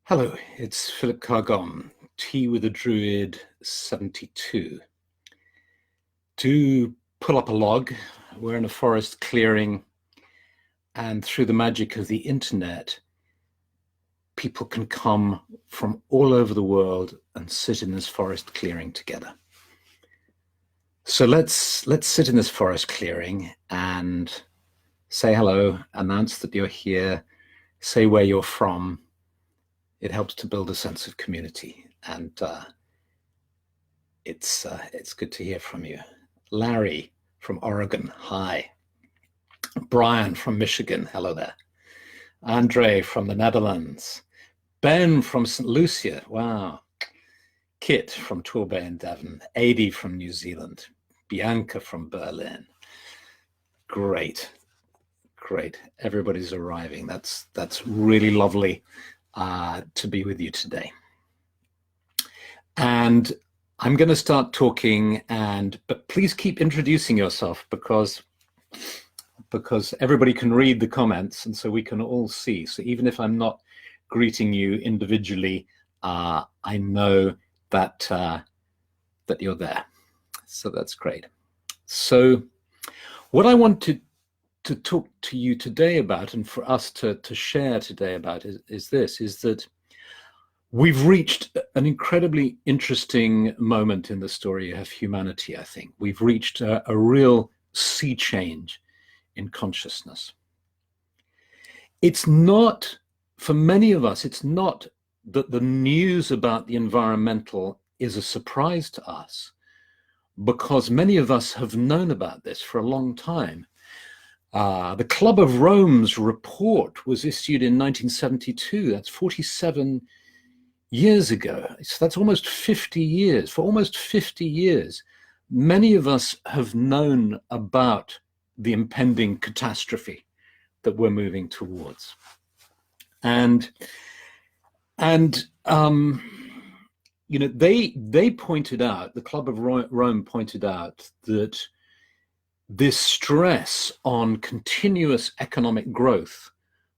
Hello, it's Philip Cargon, Tea with a Druid 72. Do pull up a log. We're in a forest clearing, and through the magic of the internet, people can come from all over the world and sit in this forest clearing together. So let's sit in this forest clearing and say hello, announce that you're here, say where you're from. It helps to build a sense of community, and it's good to hear from you. Larry from Oregon, hi. Brian from Michigan, hello there. Andre from the Netherlands. Ben from St. Lucia, wow. Kit from Torbay in Devon. Adi from New Zealand. Bianca from Berlin. Great. Everybody's arriving. That's really lovely to be with you today. And I'm going to start talking, but please keep introducing yourself because everybody can read the comments, and so we can all see. So even if I'm not greeting you individually, I know that that you're there. So that's great. So what I want to talk to you today about, and for us to share today about, is that we've reached an incredibly interesting moment in the story of humanity, I think. We've reached a real sea change in consciousness. It's not, for many of us, it's not that the news about the environmental is a surprise to us, because many of us have known about this for a long time. The Club of Rome's report was issued in 1972. That's 47 years ago. So that's almost 50 years. For almost 50 years, many of us have known about the impending catastrophe that we're moving towards. And you know, they pointed out, the Club of Rome pointed out that this stress on continuous economic growth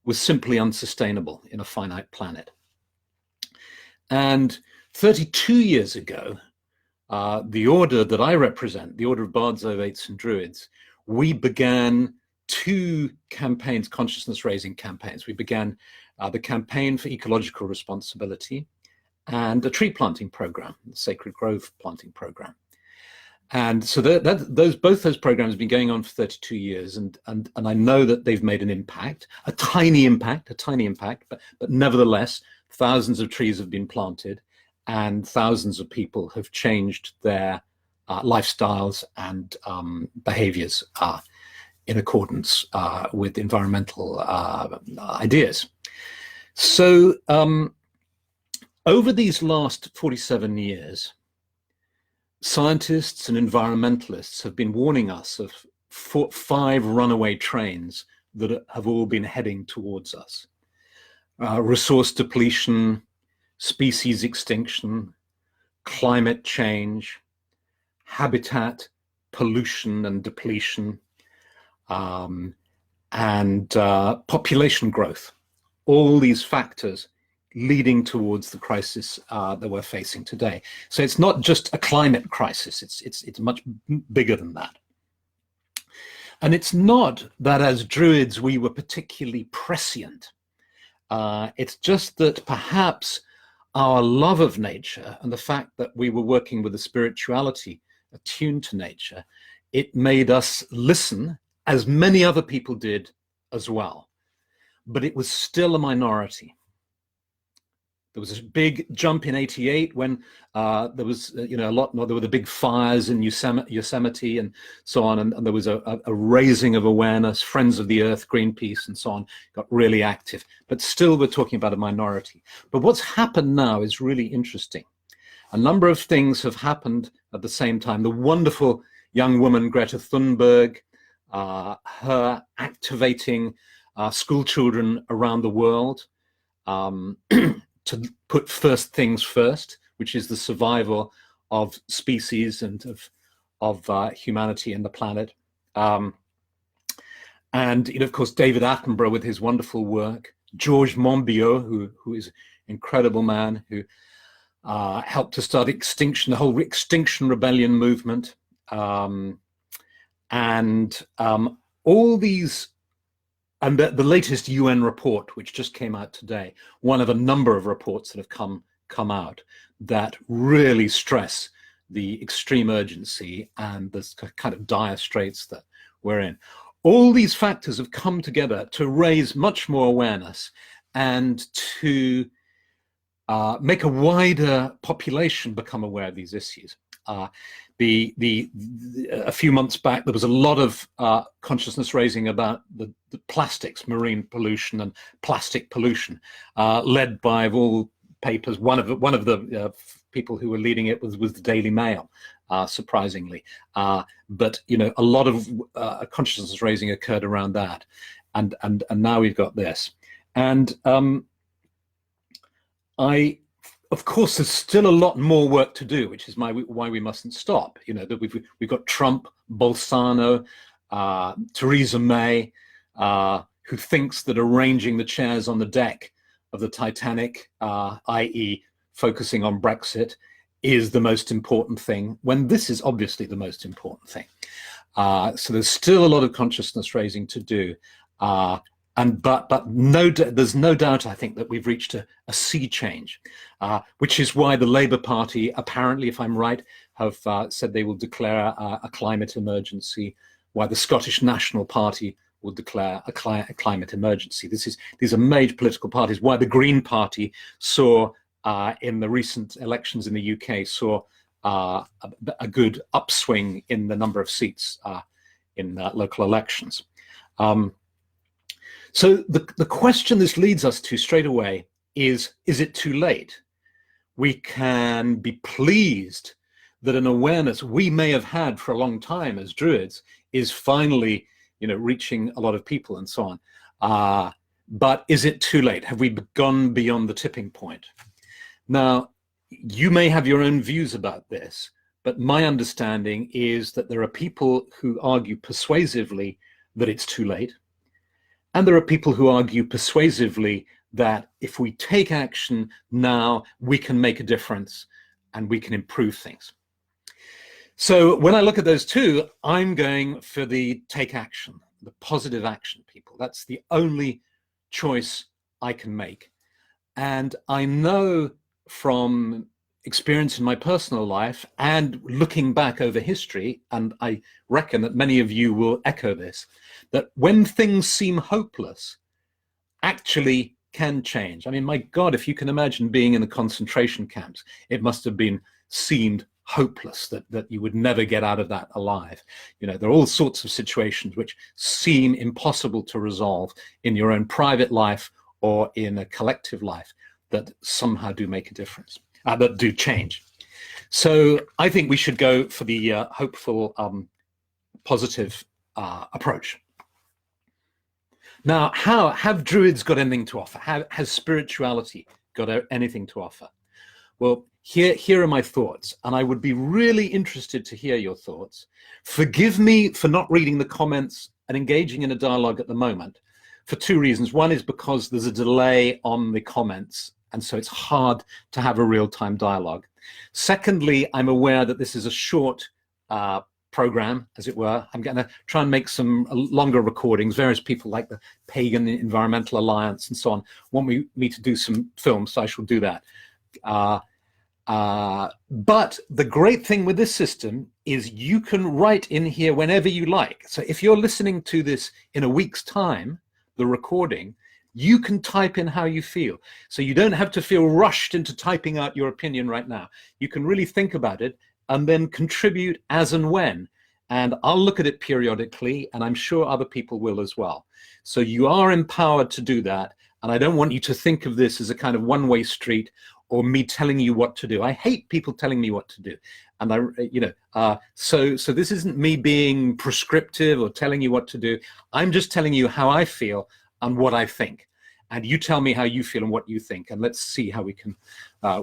was simply unsustainable in a finite planet. And 32 years ago, the order that I represent, the Order of Bards, Ovates and Druids, we began two campaigns, consciousness-raising campaigns. We began the Campaign for Ecological Responsibility and a tree planting program, the Sacred Grove planting program. And so both those programs have been going on for 32 years, and I know that they've made an impact, a tiny impact, but nevertheless, thousands of trees have been planted, and thousands of people have changed their lifestyles and behaviors in accordance with environmental ideas. So over these last 47 years, scientists and environmentalists have been warning us of 5 runaway trains that have all been heading towards us. Resource depletion, species extinction, climate change, habitat pollution and depletion, and population growth. All these factors leading towards the crisis that we're facing today. So it's not just a climate crisis, it's much bigger than that. And it's not that as Druids we were particularly prescient. It's just that perhaps our love of nature and the fact that we were working with a spirituality attuned to nature, it made us listen, as many other people did as well. But it was still a minority. There was a big jump in '88 when there was, there were the big fires in Yosemite and so on, and there was a raising of awareness. Friends of the Earth, Greenpeace, and so on got really active. But still, we're talking about a minority. But what's happened now is really interesting. A number of things have happened at the same time. The wonderful young woman Greta Thunberg, her activating school children around the world. To put first things first, which is the survival of species and of humanity and the planet. And of course, David Attenborough with his wonderful work, Georges Monbiot, who is incredible man who helped to start the whole Extinction Rebellion movement, and all these, and the latest UN report, which just came out today, one of a number of reports that have come out that really stress the extreme urgency and the kind of dire straits that we're in. All these factors have come together to raise much more awareness and to make a wider population become aware of these issues. A few months back, there was a lot of consciousness raising about the plastics, marine pollution and plastic pollution, led by, of all papers, one of the people who were leading it was the Daily Mail, surprisingly. But a lot of consciousness raising occurred around that, and now we've got this, and of course, there's still a lot more work to do, which is why we mustn't stop. That we've got Trump, Bolsonaro, Theresa May, who thinks that arranging the chairs on the deck of the Titanic, i.e., focusing on Brexit, is the most important thing, when this is obviously the most important thing. So there's still a lot of consciousness raising to do. But there's no doubt, I think, that we've reached a sea change, which is why the Labour Party, apparently, if I'm right, have said they will declare a climate emergency, why the Scottish National Party will declare a climate emergency. These are major political parties. Why the Green Party saw in the recent elections in the UK saw a good upswing in the number of seats in local elections. So the question this leads us to straight away is it too late? We can be pleased that an awareness we may have had for a long time as Druids is finally, reaching a lot of people and so on. But is it too late? Have we gone beyond the tipping point? Now, you may have your own views about this, but my understanding is that there are people who argue persuasively that it's too late. And there are people who argue persuasively that if we take action now, we can make a difference and we can improve things. So when I look at those two, I'm going for the take action, the positive action people. That's the only choice I can make. And I know from experience in my personal life and looking back over history, and I reckon that many of you will echo this, that when things seem hopeless, actually can change. I mean, my God, if you can imagine being in the concentration camps, it must have seemed hopeless that you would never get out of that alive. There are all sorts of situations which seem impossible to resolve in your own private life or in a collective life that somehow do make a difference. That do change. So I think we should go for the hopeful, positive approach. Now, have Druids got anything to offer? Has spirituality got anything to offer? Well, here are my thoughts, and I would be really interested to hear your thoughts. Forgive me for not reading the comments and engaging in a dialogue at the moment for two reasons. One is because there's a delay on the comments, and so it's hard to have a real-time dialogue. Secondly, I'm aware that this is a short program, as it were. I'm going to try and make some longer recordings. Various people like the Pagan Environmental Alliance and so on want me to do some films, so I shall do that. But the great thing with this system is you can write in here whenever you like. So if you're listening to this in a week's time, the recording, you can type in how you feel. So you don't have to feel rushed into typing out your opinion right now. You can really think about it and then contribute as and when. And I'll look at it periodically, and I'm sure other people will as well. So you are empowered to do that. And I don't want you to think of this as a kind of one-way street or me telling you what to do. I hate people telling me what to do. And so this isn't me being prescriptive or telling you what to do. I'm just telling you how I feel and what I think. And you tell me how you feel and what you think, and let's see how we can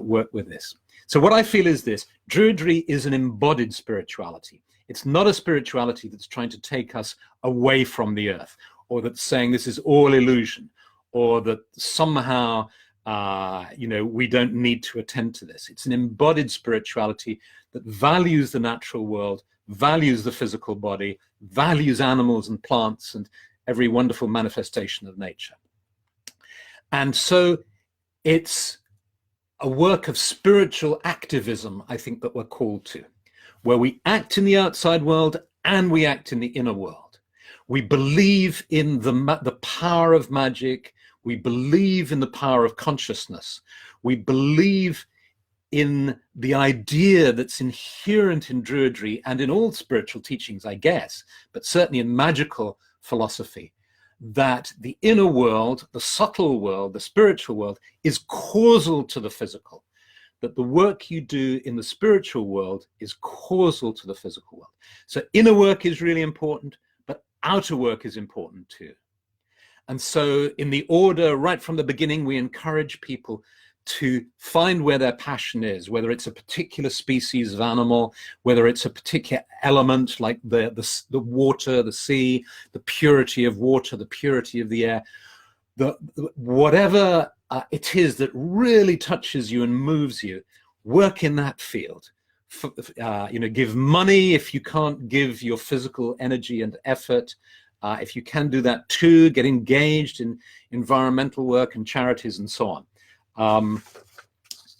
work with this. So what I feel is this: Druidry is an embodied spirituality. It's not a spirituality that's trying to take us away from the earth, or that's saying this is all illusion, or that somehow we don't need to attend to this. It's an embodied spirituality that values the natural world, values the physical body, values animals and plants and every wonderful manifestation of nature. And so it's a work of spiritual activism, I think, that we're called to, where we act in the outside world and we act in the inner world. We believe in the power of magic. We believe in the power of consciousness. We believe in the idea that's inherent in Druidry and in all spiritual teachings, I guess, but certainly in magical philosophy, that the inner world, the subtle world, the spiritual world, is causal to the physical, that the work you do in the spiritual world is causal to the physical world. So inner work is really important, but outer work is important too. And so in the order, right from the beginning, we encourage people to find where their passion is, whether it's a particular species of animal, whether it's a particular element like the water, the sea, the purity of water, the purity of the air, whatever it is that really touches you and moves you, work in that field. Give money if you can't give your physical energy and effort. If you can do that too, get engaged in environmental work and charities and so on.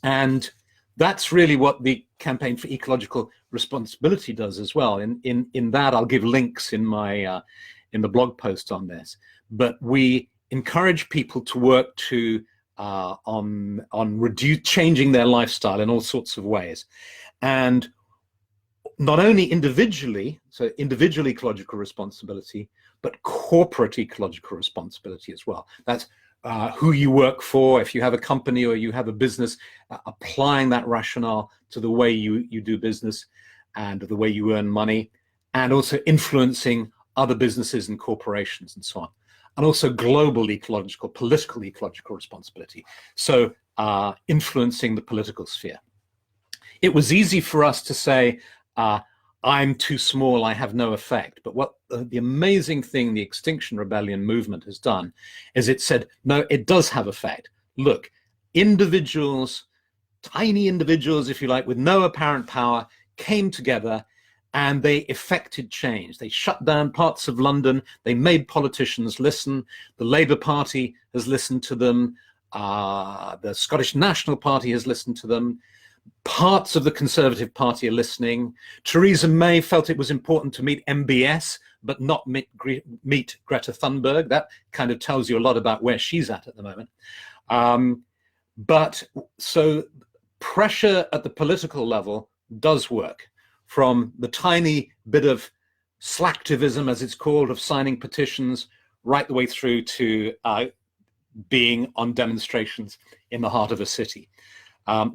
And that's really what the Campaign for Ecological Responsibility does as well. In that, I'll give links in my in the blog post on this. But we encourage people to work to on changing their lifestyle in all sorts of ways, and not only individually, so individual ecological responsibility, but corporate ecological responsibility as well. That's who you work for, if you have a company or you have a business, applying that rationale to the way you do business and the way you earn money, and also influencing other businesses and corporations and so on. And also global political ecological responsibility. So influencing the political sphere. It was easy for us to say, I'm too small, I have no effect. But what the amazing thing the Extinction Rebellion movement has done is it said, no, it does have effect. Look, individuals, tiny individuals, if you like, with no apparent power, came together and they effected change. They shut down parts of London. They made politicians listen. The Labour Party has listened to them. The Scottish National Party has listened to them. Parts of the Conservative Party are listening. Theresa May felt it was important to meet MBS, but not meet Greta Thunberg. That kind of tells you a lot about where she's at the moment. But so pressure at the political level does work, from the tiny bit of slacktivism, as it's called, of signing petitions, right the way through to being on demonstrations in the heart of a city.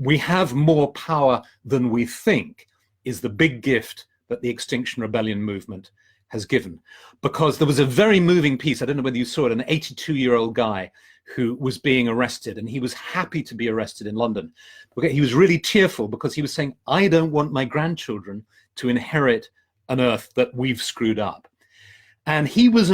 We have more power than we think is the big gift that the Extinction Rebellion movement has given. Because there was a very moving piece, I don't know whether you saw it, an 82-year-old guy who was being arrested, and he was happy to be arrested in London. Okay, he was really tearful because he was saying, I don't want my grandchildren to inherit an earth that we've screwed up. And he was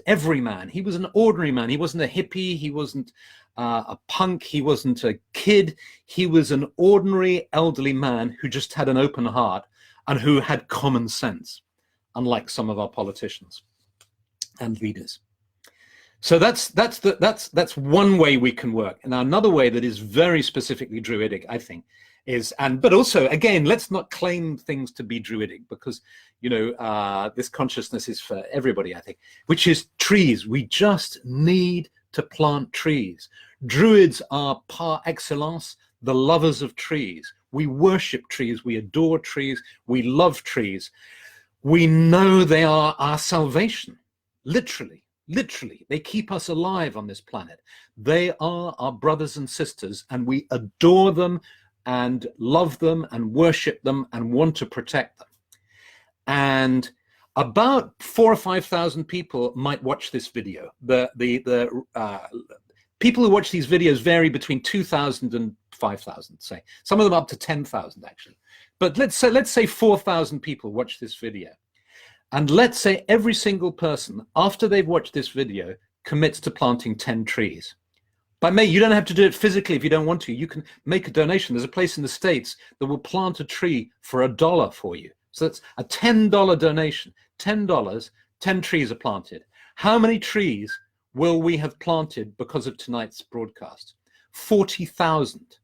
every man. He was an ordinary man. He wasn't a hippie. He wasn't a punk. He wasn't a kid. He was an ordinary elderly man who just had an open heart and who had common sense, unlike some of our politicians and leaders. So that's one way we can work. And another way that is very specifically Druidic, I think, is, but also, again, let's not claim things to be Druidic, because, this consciousness is for everybody, I think, which is trees. We just need to plant trees. Druids are par excellence the lovers of trees. We worship trees, we adore trees, we love trees. We know they are our salvation, literally. Literally, they keep us alive on this planet. They are our brothers and sisters, and we adore them and love them and worship them and want to protect them. And about 4,000 or 5,000 people might watch this video. The people who watch these videos vary between 2,000 and 5,000, say. Some of them up to 10,000, actually. But let's say 4,000 people watch this video. And let's say every single person, after they've watched this video, commits to planting 10 trees. By May, you don't have to do it physically if you don't want to. You can make a donation. There's a place in the States that will plant a tree for $1 for you. So that's a $10 donation. $10, 10 trees are planted. How many trees will we have planted because of tonight's broadcast? 40,000.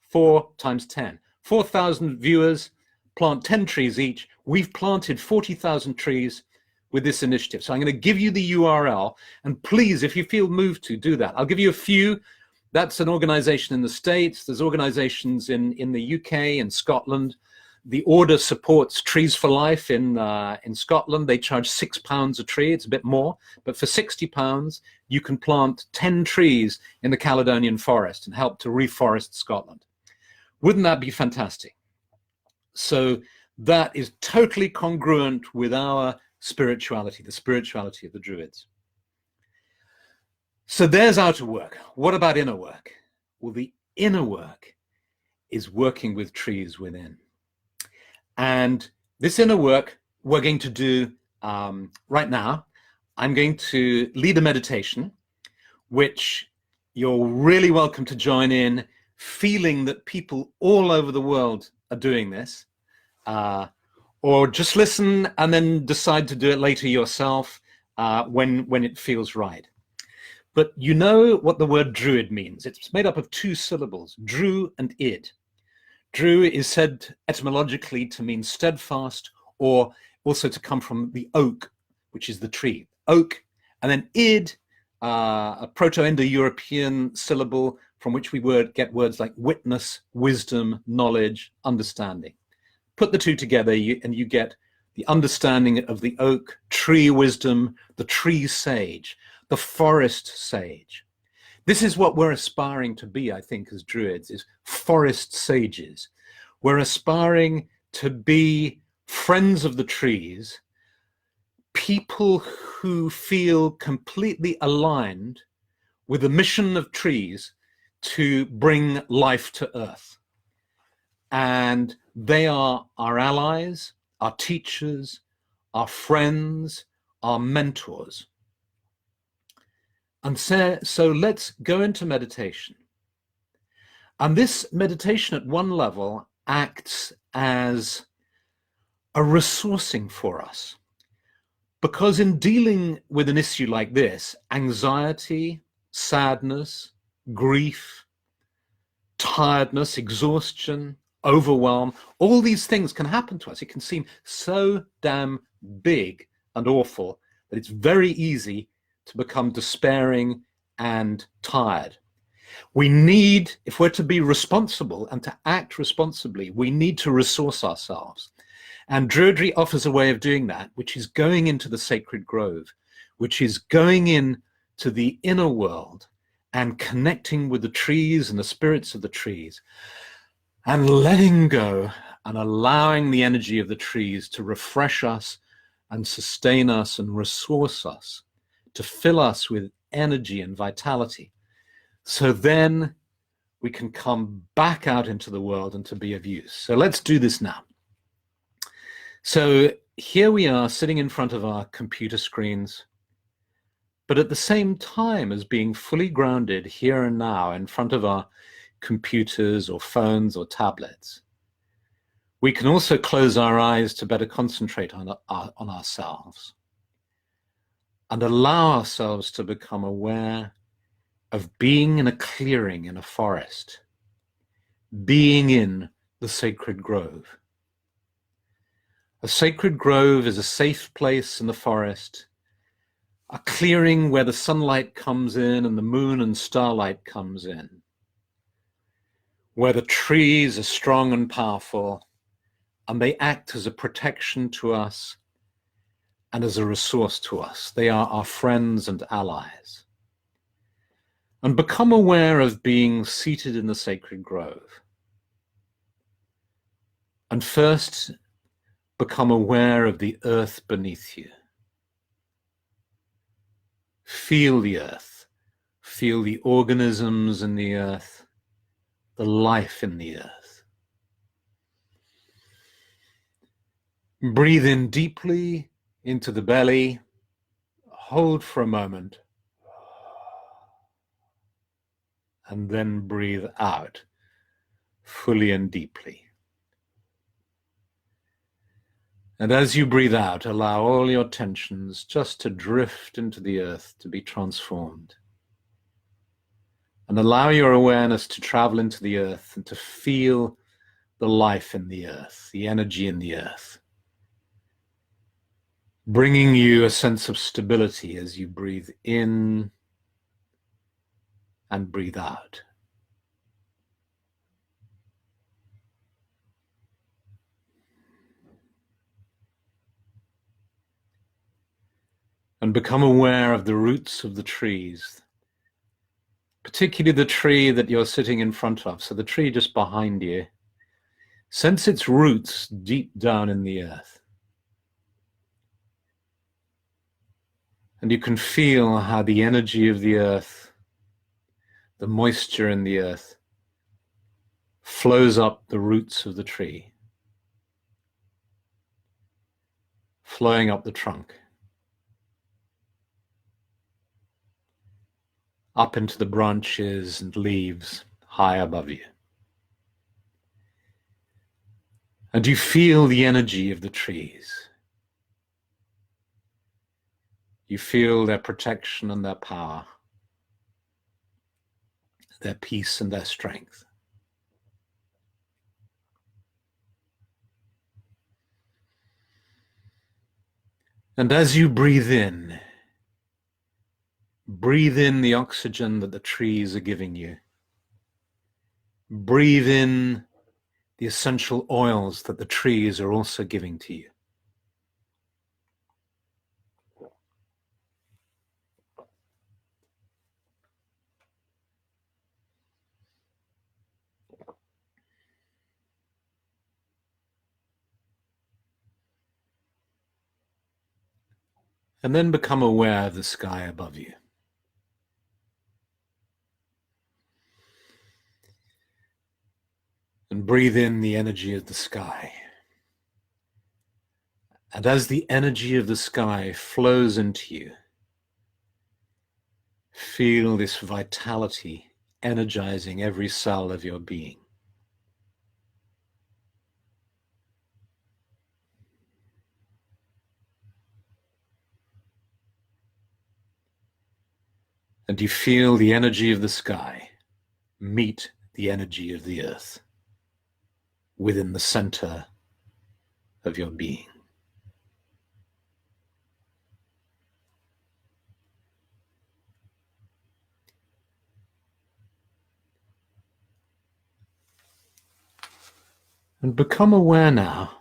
4 times 10. 4,000 viewers plant 10 trees each. We've planted 40,000 trees with this initiative. So I'm going to give you the URL, and please, if you feel moved to, do that. I'll give you a few. That's an organization in the States. There's organizations in the UK and Scotland. The Order supports Trees for Life in Scotland. They charge £6 a tree. It's a bit more, but for £60, you can plant 10 trees in the Caledonian forest and help to reforest Scotland. Wouldn't that be fantastic? So that is totally congruent with our spirituality, the spirituality of the Druids. So there's outer work. What about inner work? Well, the inner work is working with trees within. And this inner work we're going to do right now. I'm going to lead a meditation, which you're really welcome to join in, feeling that people all over the world are doing this. Or just listen and then decide to do it later yourself when it feels right. But you know what the word druid means. It's made up of 2 syllables, dru and id. Dru is said etymologically to mean steadfast, or also to come from the oak, which is the tree. Oak, and then id, a Proto-Indo-European syllable from which we get words like witness, wisdom, knowledge, understanding. Put the 2 together and you get the understanding of the oak, tree wisdom, the tree sage, the forest sage. This is what we're aspiring to be, I think, as Druids, is forest sages. We're aspiring to be friends of the trees, people who feel completely aligned with the mission of trees to bring life to earth. And they are our allies, our teachers, our friends, our mentors. And so let's go into meditation. And this meditation at one level acts as a resourcing for us. Because in dealing with an issue like this, anxiety, sadness, grief, tiredness, exhaustion, overwhelm, all these things can happen to us. It can seem so damn big and awful that it's very easy to become despairing and tired. We need, if we're to be responsible and to act responsibly, we need to resource ourselves. And Druidry offers a way of doing that, which is going into the sacred grove, which is going in to the inner world and connecting with the trees and the spirits of the trees, and letting go and allowing the energy of the trees to refresh us and sustain us and resource us, to fill us with energy and vitality. So then we can come back out into the world and to be of use. So let's do this now. So here we are sitting in front of our computer screens, but at the same time as being fully grounded here and now in front of our computers or phones or tablets, we can also close our eyes to better concentrate on ourselves and allow ourselves to become aware of being in a clearing in a forest, being in the sacred grove. A sacred grove is a safe place in the forest, a clearing where the sunlight comes in and the moon and starlight comes in, where the trees are strong and powerful, and they act as a protection to us and as a resource to us. They are our friends and allies. And become aware of being seated in the sacred grove. And first, become aware of the earth beneath you. Feel the earth. Feel the organisms in the earth, the life in the earth. Breathe in deeply into the belly. Hold for a moment. and then breathe out fully and deeply. And as you breathe out, allow all your tensions just to drift into the earth, to be transformed. And allow your awareness to travel into the earth and to feel the life in the earth, the energy in the earth, bringing you a sense of stability as you breathe in and breathe out. And become aware of the roots of the trees, particularly the tree that you're sitting in front of, so the tree just behind you. Sense its roots deep down in the earth. And you can feel how the energy of the earth, the moisture in the earth, flows up the roots of the tree, flowing up the trunk, up into the branches and leaves high above you. And you feel the energy of the trees. You feel their protection and their power, their peace and their strength. And as you breathe in the oxygen that the trees are giving you. Breathe in the essential oils that the trees are also giving to you. And then become aware of the sky above you. And breathe in the energy of the sky. And as the energy of the sky flows into you, feel this vitality energizing every cell of your being. And you feel the energy of the sky meet the energy of the earth within the center of your being. And become aware now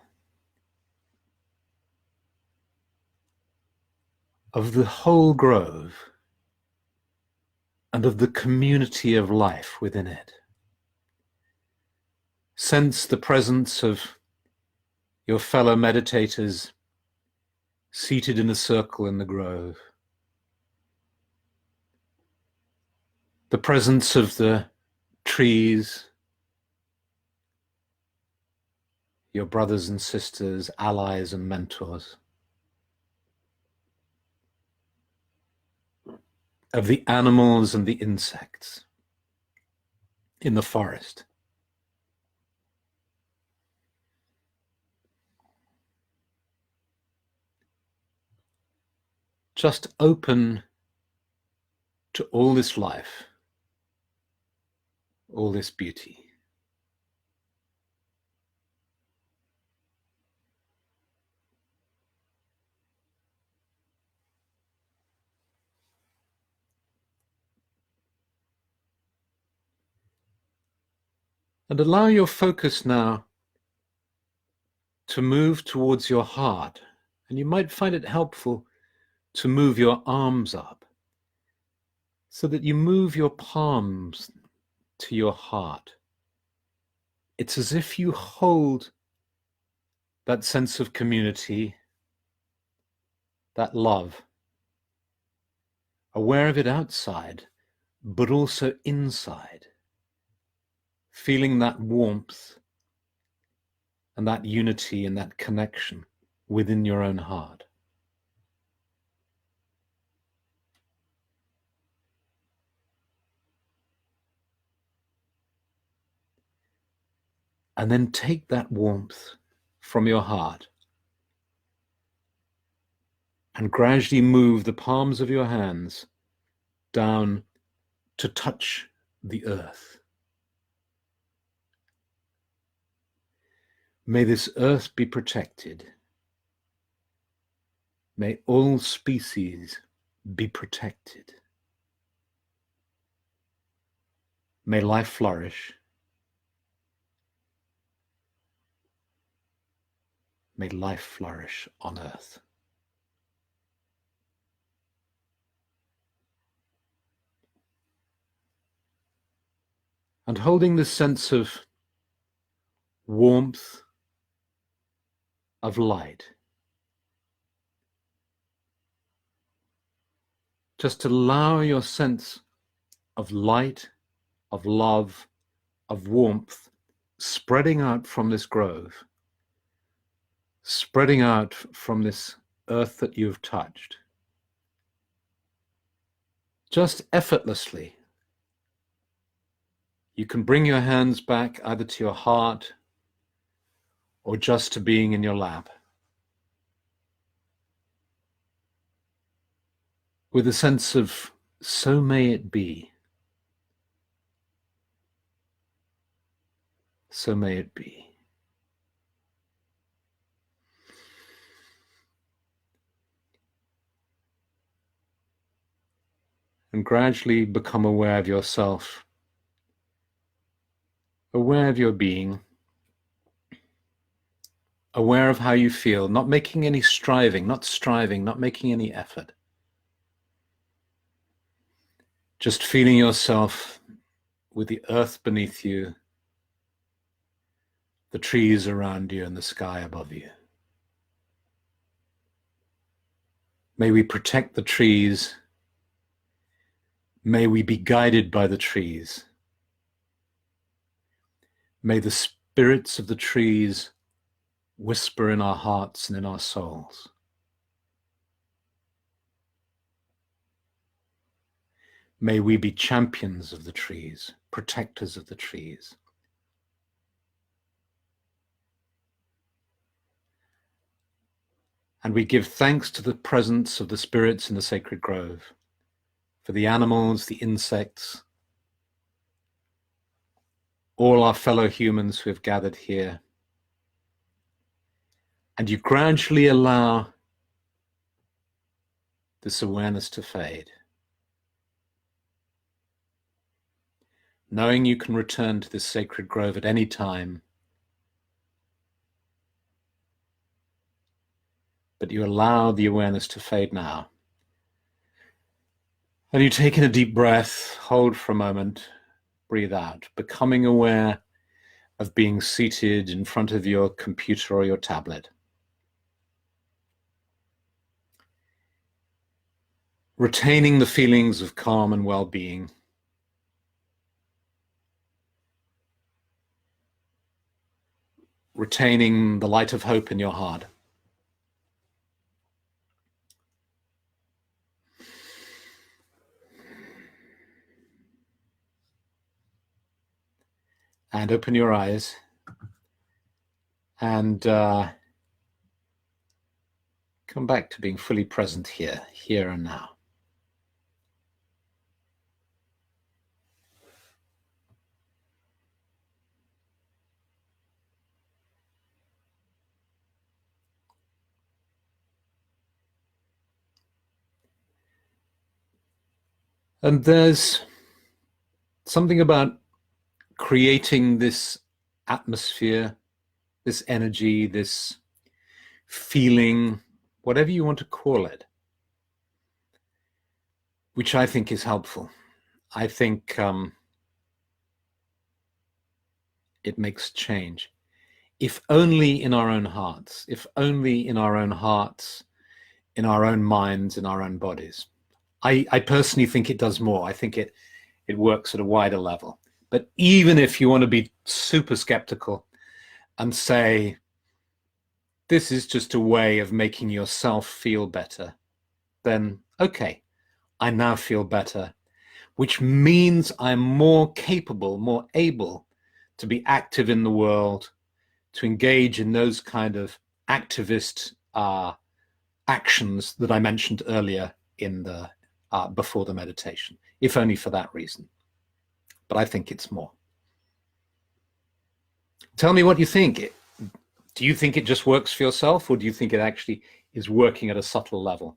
of the whole grove and of the community of life within it. Sense the presence of your fellow meditators seated in a circle in the grove. The presence of the trees, your brothers and sisters, allies and mentors. Of the animals and the insects in the forest. Just open to all this life, all this beauty. And allow your focus now to move towards your heart. And you might find it helpful to move your arms up so that you move your palms to your heart. It's as if you hold that sense of community, that love, aware of it outside, but also inside, feeling that warmth and that unity and that connection within your own heart. And then take that warmth from your heart and gradually move the palms of your hands down to touch the earth. May this earth be protected. May all species be protected. May life flourish. May life flourish on earth. And holding this sense of warmth, of light, just allow your sense of light, of love, of warmth spreading out from this grove, spreading out from this earth that you've touched, just effortlessly. You can bring your hands back either to your heart or just to being in your lap, with a sense of, so may it be. So may it be. And gradually become aware of yourself, aware of your being, aware of how you feel, not making any striving, not making any effort. Just feeling yourself with the earth beneath you, the trees around you, and the sky above you. May we protect the trees. May we be guided by the trees. May the spirits of the trees whisper in our hearts and in our souls. May we be champions of the trees, protectors of the trees. And we give thanks to the presence of the spirits in the sacred grove, for the animals, the insects, all our fellow humans who have gathered here. And you gradually allow this awareness to fade, knowing you can return to this sacred grove at any time, but you allow the awareness to fade now. And you take in a deep breath, hold for a moment, breathe out, becoming aware of being seated in front of your computer or your tablet. Retaining the feelings of calm and well-being. Retaining the light of hope in your heart. And open your eyes and come back to being fully present here and now. And there's something about creating this atmosphere, this energy, this feeling, whatever you want to call it, which I think is helpful. I think it makes change. If only in our own hearts, if only in our own hearts, in our own minds, in our own bodies. I personally think it does more. I think it works at a wider level. But even if you want to be super skeptical and say, this is just a way of making yourself feel better, then okay, I now feel better, which means I'm more capable, more able to be active in the world, to engage in those kind of activist actions that I mentioned earlier in the before the meditation, if only for that reason. But I think it's more. Tell me what you think. Do you think it just works for yourself, or do you think it actually is working at a subtle level?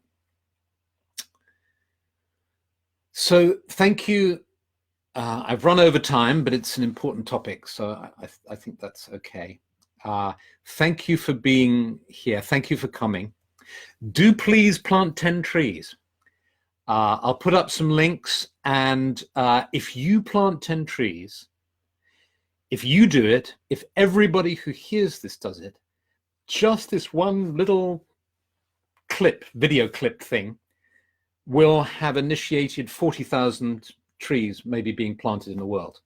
So thank you. I've run over time, but it's an important topic, so I think that's okay. Thank you for being here. Thank you for coming. Do please plant 10 trees. I'll put up some links, and if you plant 10 trees, if you do it, if everybody who hears this does it, just this one little clip, video clip thing, will have initiated 40,000 trees maybe being planted in the world.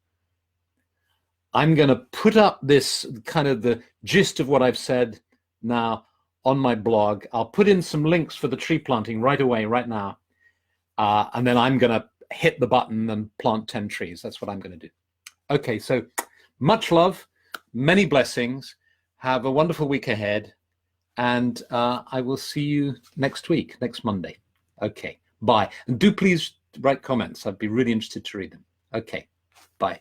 I'm going to put up this kind of the gist of what I've said now on my blog. I'll put in some links for the tree planting right away, right now. And then I'm going to hit the button and plant 10 trees. That's what I'm going to do. Okay, so much love, many blessings. Have a wonderful week ahead. And I will see you next week, next Monday. Okay, bye. And do please write comments. I'd be really interested to read them. Okay, bye.